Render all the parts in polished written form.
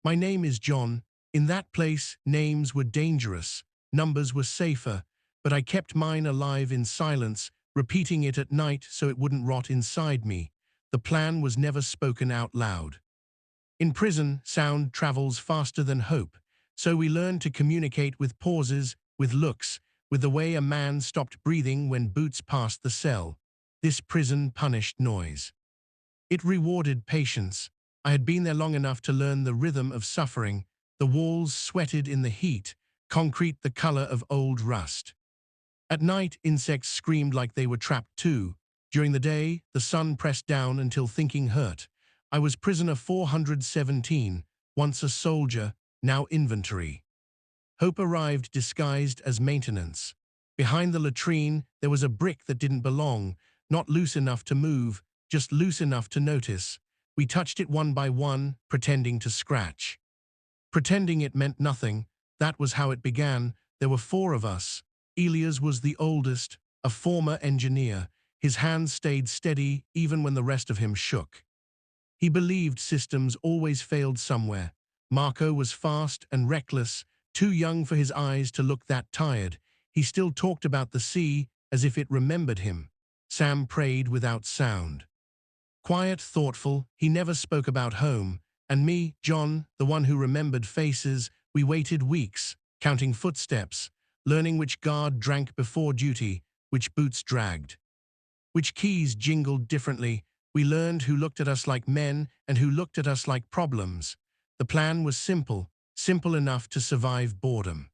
My name is John. In that place, names were dangerous, numbers were safer, but I kept mine alive in silence, repeating it at night so it wouldn't rot inside me. The plan was never spoken out loud. In prison, sound travels faster than hope, so we learned to communicate with pauses, with looks, with the way a man stopped breathing when boots passed the cell. This prison punished noise. It rewarded patience. I had been there long enough to learn the rhythm of suffering. The walls sweated in the heat, concrete the color of old rust. At night, insects screamed like they were trapped too. During the day, the sun pressed down until thinking hurt. I was prisoner 417, once a soldier, now inventory. Hope arrived disguised as maintenance. Behind the latrine, there was a brick that didn't belong, not loose enough to move, just loose enough to notice. We touched it one by one, pretending to scratch. Pretending it meant nothing. That was how it began. There were 4 of us. Elias was the oldest, a former engineer. His hands stayed steady even when the rest of him shook. He believed systems always failed somewhere. Marco was fast and reckless, too young for his eyes to look that tired. He still talked about the sea as if it remembered him. Sam prayed without sound. Quiet, thoughtful, he never spoke about home. And me, John, the one who remembered faces, we waited weeks, counting footsteps, learning which guard drank before duty, which boots dragged, which keys jingled differently. We learned who looked at us like men and who looked at us like problems. The plan was simple, simple enough to survive boredom.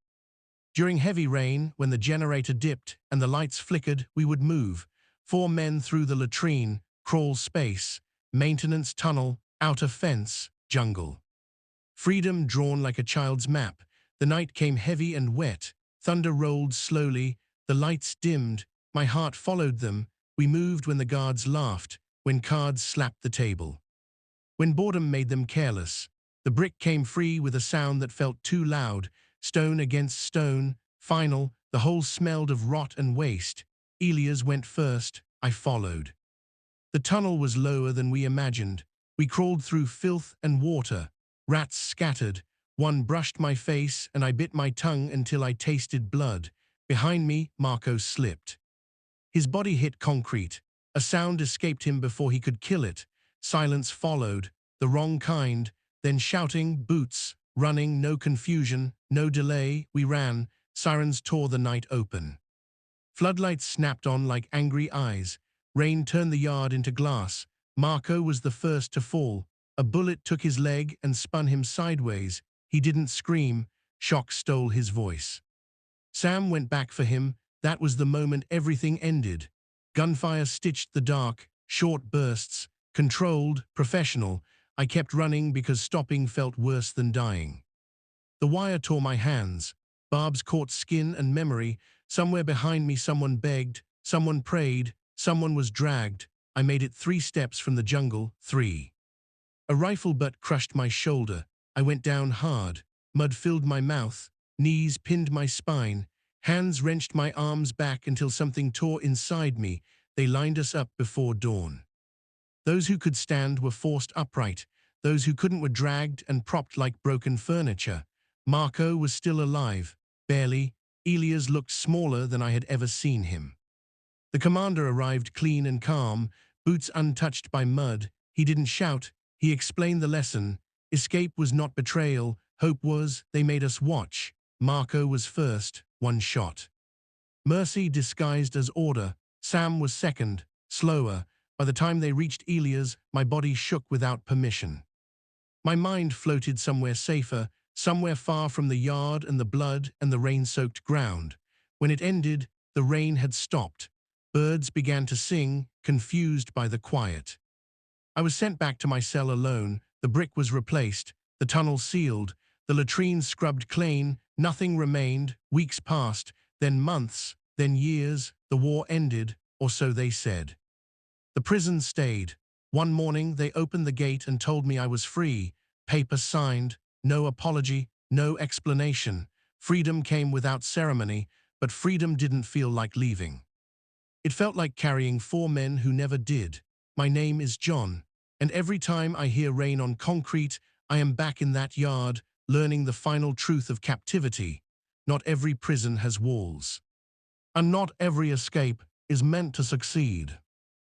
During heavy rain, when the generator dipped and the lights flickered, we would move. 4 men through the latrine, crawl space, maintenance tunnel, outer fence, jungle. Freedom drawn like a child's map. The night came heavy and wet. Thunder rolled slowly. The lights dimmed. My heart followed them. We moved when the guards laughed, when cards slapped the table, when boredom made them careless. The brick came free with a sound that felt too loud, stone against stone, final. The whole smelled of rot and waste. Elias went first. I followed. The tunnel was lower than we imagined. We crawled through filth and water. Rats scattered. One brushed my face and I bit my tongue until I tasted blood. Behind me, Marco slipped. His body hit concrete. A sound escaped him before he could kill it. Silence followed, the wrong kind, then shouting, boots, running, no confusion, no delay. We ran. Sirens tore the night open. Floodlights snapped on like angry eyes. Rain turned the yard into glass. Marco was the first to fall. A bullet took his leg and spun him sideways. He didn't scream. Shock stole his voice. Sam went back for him. That was the moment everything ended. Gunfire stitched the dark, short bursts, controlled, professional. I kept running because stopping felt worse than dying. The wire tore my hands. Barbs caught skin and memory. Somewhere behind me someone begged, someone prayed, someone was dragged. I made it 3 steps from the jungle, 3. A rifle butt crushed my shoulder. I went down hard. Mud filled my mouth. Knees pinned my spine. Hands wrenched my arms back until something tore inside me. They lined us up before dawn. Those who could stand were forced upright. Those who couldn't were dragged and propped like broken furniture. Marco was still alive, barely. Elias looked smaller than I had ever seen him. The commander arrived clean and calm, boots untouched by mud. He didn't shout. He explained the lesson. Escape was not betrayal. Hope was. They made us watch. Marco was first, 1 shot. Mercy disguised as order. Sam was second, slower. By the time they reached Elias, my body shook without permission. My mind floated somewhere safer, somewhere far from the yard and the blood and the rain-soaked ground. When it ended, the rain had stopped. Birds began to sing, confused by the quiet. I was sent back to my cell alone. The brick was replaced, the tunnel sealed, the latrine scrubbed clean. Nothing remained. Weeks passed, then months, then years. The war ended, or so they said. The prison stayed. One morning, they opened the gate and told me I was free. Paper signed, no apology, no explanation. Freedom came without ceremony, but freedom didn't feel like leaving. It felt like carrying 4 men who never did. My name is John, and every time I hear rain on concrete, I am back in that yard, learning the final truth of captivity. Not every prison has walls. And not every escape is meant to succeed.